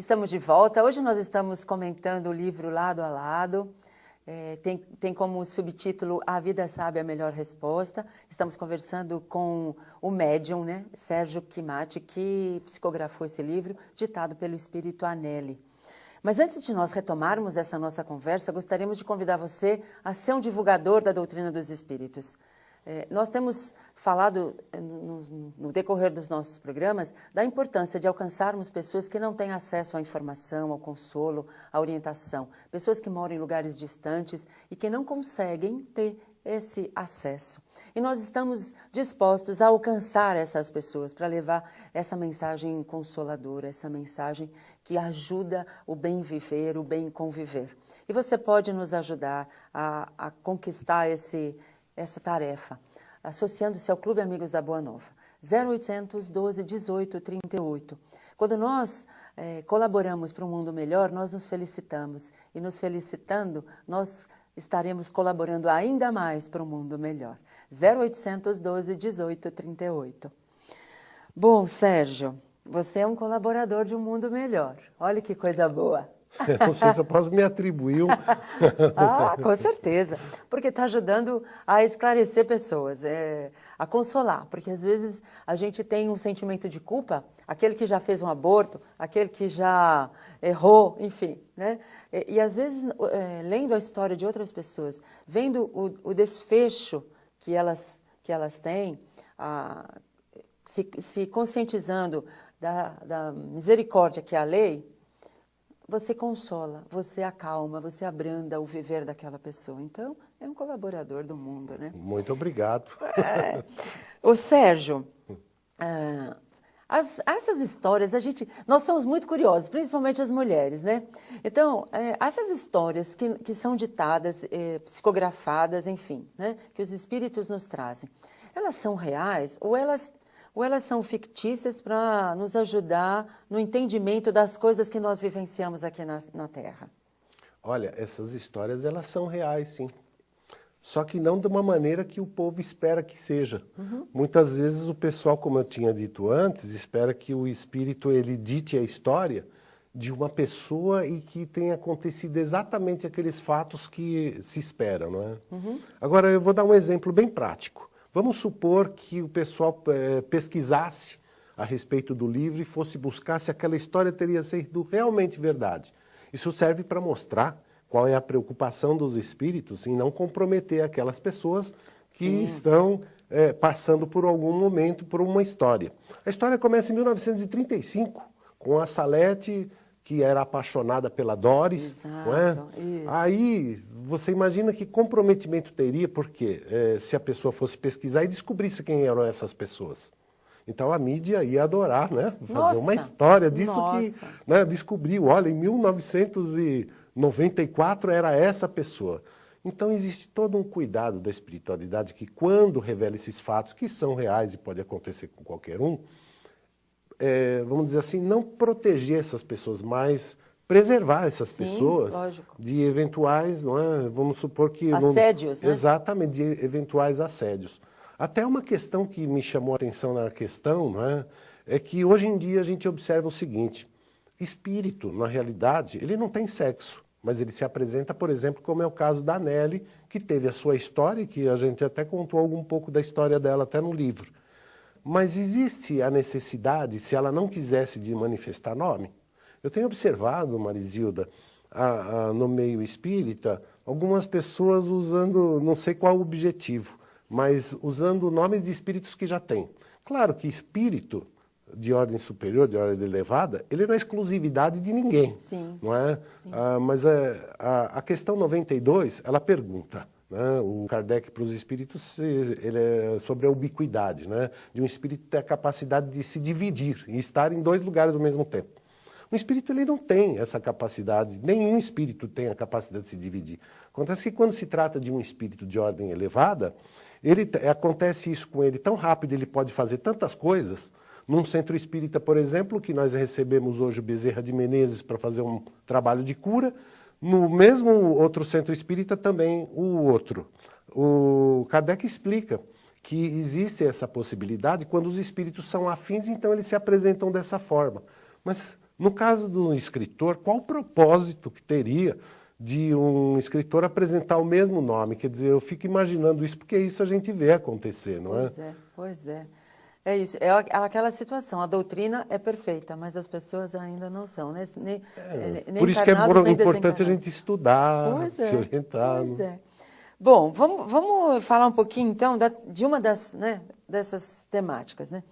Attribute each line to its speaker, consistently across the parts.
Speaker 1: Estamos de volta. Hoje nós estamos comentando o livro Lado a Lado. Tem como subtítulo A Vida Sabe a Melhor Resposta. Estamos conversando com o médium, né, Sérgio Chimati, que psicografou esse livro, ditado pelo Espírito Anelli. Mas antes de nós retomarmos essa nossa conversa, gostaríamos de convidar você a ser um divulgador da doutrina dos espíritos. Nós temos falado no decorrer dos nossos programas da importância de alcançarmos pessoas que não têm acesso à informação, ao consolo, à orientação. Pessoas que moram em lugares distantes e que não conseguem ter esse acesso. E nós estamos dispostos a alcançar essas pessoas para levar essa mensagem consoladora, essa mensagem que ajuda o bem viver, o bem conviver. E você pode nos ajudar a conquistar essa tarefa, associando-se ao Clube Amigos da Boa Nova, 0800 12 18 38. Quando nós colaboramos para um mundo melhor, nós nos felicitamos. E nos felicitando, nós estaremos colaborando ainda mais para um mundo melhor. 0800 12 18 38. Bom, Sérgio, você é um colaborador de um mundo melhor. Olha que coisa boa.
Speaker 2: Não sei se eu posso me atribuir
Speaker 1: com certeza, porque está ajudando a esclarecer pessoas, a consolar, porque às vezes a gente tem um sentimento de culpa, aquele que já fez um aborto, aquele que já errou, enfim, né? E às vezes, lendo a história de outras pessoas, vendo o desfecho que elas têm, se conscientizando da misericórdia que é a lei, você consola, você acalma, você abranda o viver daquela pessoa. Então, é um colaborador do mundo, né?
Speaker 2: Muito obrigado.
Speaker 1: Ô Sérgio, essas histórias, nós somos muito curiosos, principalmente as mulheres, né? Então, essas histórias que são ditadas, psicografadas, enfim, né? Que os espíritos nos trazem, elas são reais ou elas são fictícias para nos ajudar no entendimento das coisas que nós vivenciamos aqui na Terra?
Speaker 2: Olha, essas histórias, elas são reais, sim. Só que não de uma maneira que o povo espera que seja. Uhum. Muitas vezes o pessoal, como eu tinha dito antes, espera que o espírito ele dite a história de uma pessoa e que tenha acontecido exatamente aqueles fatos que se esperam, não é? Uhum. Agora, eu vou dar um exemplo bem prático. Vamos supor que o pessoal pesquisasse a respeito do livro e fosse buscar se aquela história teria sido realmente verdade. Isso serve para mostrar qual é a preocupação dos espíritos em não comprometer aquelas pessoas que estão passando por algum momento, por uma história. A história começa em 1935, com a Salete, que era apaixonada pela Doris.
Speaker 1: Exato,
Speaker 2: não é?
Speaker 1: Isso.
Speaker 2: Aí você imagina que comprometimento teria, porque se a pessoa fosse pesquisar e descobrisse quem eram essas pessoas. Então a mídia ia adorar, né? Fazer uma história disso que descobriu. Olha, em 1994 era essa pessoa. Então existe todo um cuidado da espiritualidade que quando revela esses fatos, que são reais e pode acontecer com qualquer um, vamos dizer assim, não proteger essas pessoas, mas preservar essas pessoas de eventuais, não é? Vamos supor que...
Speaker 1: Assédios, né?
Speaker 2: Exatamente, de eventuais assédios. Até uma questão que me chamou a atenção na questão, não é? É que hoje em dia a gente observa o seguinte, espírito, na realidade, ele não tem sexo, mas ele se apresenta, por exemplo, como é o caso da Nelly, que teve a sua história, que a gente até contou algum pouco da história dela até no livro. Mas existe a necessidade, se ela não quisesse, de manifestar nome? Eu tenho observado, Marisilda, no meio espírita, algumas pessoas usando, não sei qual o objetivo, mas usando nomes de espíritos que já têm. Claro que espírito de ordem superior, de ordem elevada, ele não é exclusividade de ninguém.
Speaker 1: Sim.
Speaker 2: Não é? Sim. Mas a questão 92, ela pergunta... O Kardec para os espíritos ele é sobre a ubiquidade, né? De um espírito ter a capacidade de se dividir e estar em dois lugares ao mesmo tempo. O espírito ele não tem essa capacidade, nenhum espírito tem a capacidade de se dividir. Acontece que quando se trata de um espírito de ordem elevada, acontece isso com ele tão rápido, ele pode fazer tantas coisas. Num centro espírita, por exemplo, que nós recebemos hoje o Bezerra de Menezes para fazer um trabalho de cura, no mesmo outro centro espírita também o outro. O Kardec explica que existe essa possibilidade quando os espíritos são afins, então eles se apresentam dessa forma. Mas No caso do escritor, qual o propósito que teria de um escritor apresentar o mesmo nome? Quer dizer, eu fico imaginando isso, porque isso a gente vê acontecer, não é?
Speaker 1: Pois é, pois é. É isso, é aquela situação, a doutrina é perfeita, mas as pessoas ainda não são, né? Nem
Speaker 2: Por isso que é
Speaker 1: encarnados, nem
Speaker 2: importante a
Speaker 1: desencarnados.
Speaker 2: gente estudar,
Speaker 1: Pois
Speaker 2: se
Speaker 1: é,
Speaker 2: orientar.
Speaker 1: pois é. Bom, vamos falar um pouquinho, então, de uma dessas temáticas, né?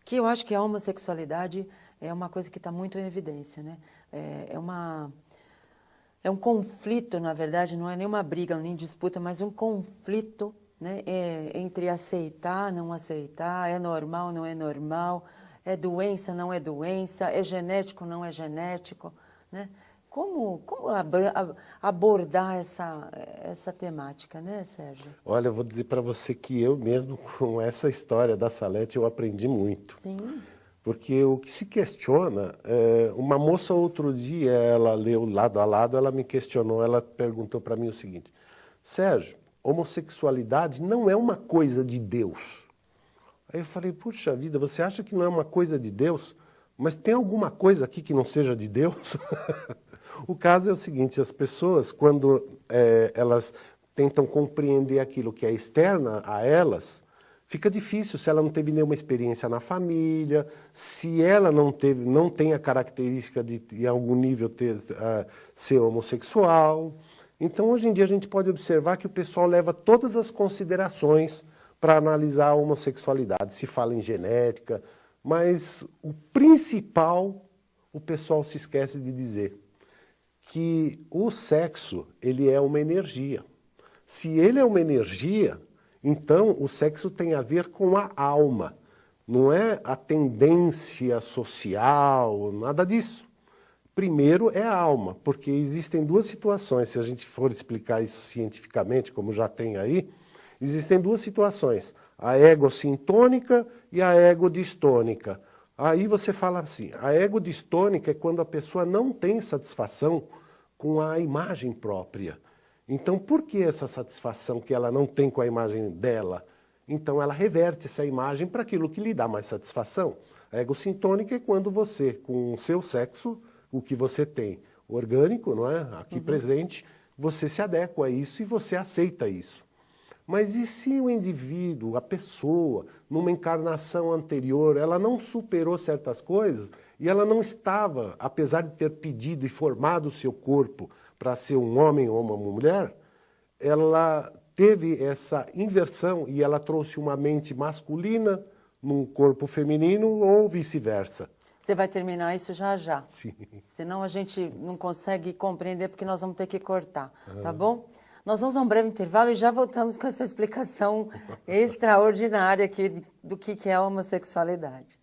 Speaker 1: Que eu acho que a homossexualidade é uma coisa que está muito em evidência, né? É um conflito, na verdade, não é nem uma briga, nem disputa, mas um conflito, né, entre aceitar, não aceitar, é normal, não é normal, é doença, não é doença, é genético, não é genético, né? Como abordar essa temática, né, Sérgio?
Speaker 2: Olha, eu vou dizer para você que eu mesmo, com essa história da Salete, eu aprendi muito.
Speaker 1: Sim.
Speaker 2: Porque o que se questiona, uma moça outro dia, ela leu Lado a Lado, ela me questionou, ela perguntou para mim o seguinte: Sérgio, homossexualidade não é uma coisa de Deus. Aí eu falei, puxa vida, você acha que não é uma coisa de Deus? Mas tem alguma coisa aqui que não seja de Deus? O caso é o seguinte, as pessoas, quando elas tentam compreender aquilo que é externa a elas, fica difícil se ela não teve nenhuma experiência na família, se ela não tem a característica de, em algum nível, ser homossexual. Então, hoje em dia, a gente pode observar que o pessoal leva todas as considerações para analisar a homossexualidade. Se fala em genética, mas o principal, o pessoal se esquece de dizer, que o sexo, ele é uma energia. Se ele é uma energia, então o sexo tem a ver com a alma, não é a tendência social, nada disso. Primeiro é a alma, porque existem duas situações, se a gente for explicar isso cientificamente, como já tem aí, existem duas situações, a egocintônica e a egodistônica. Aí você fala assim, a egodistônica é quando a pessoa não tem satisfação com a imagem própria. Então, por que essa satisfação que ela não tem com a imagem dela? Então, ela reverte essa imagem para aquilo que lhe dá mais satisfação. A egocintônica é quando você, com o seu sexo, o que você tem orgânico, não é? Aqui presente, você se adequa a isso e você aceita isso. Mas e se o indivíduo, a pessoa, numa encarnação anterior, ela não superou certas coisas e ela não estava, apesar de ter pedido e formado o seu corpo para ser um homem ou uma mulher, ela teve essa inversão e ela trouxe uma mente masculina num corpo feminino ou vice-versa.
Speaker 1: Você vai terminar isso já já.
Speaker 2: Sim.
Speaker 1: Senão a gente não consegue compreender porque nós vamos ter que cortar, tá bom? Nós vamos a um breve intervalo e já voltamos com essa explicação extraordinária aqui do que é a homossexualidade.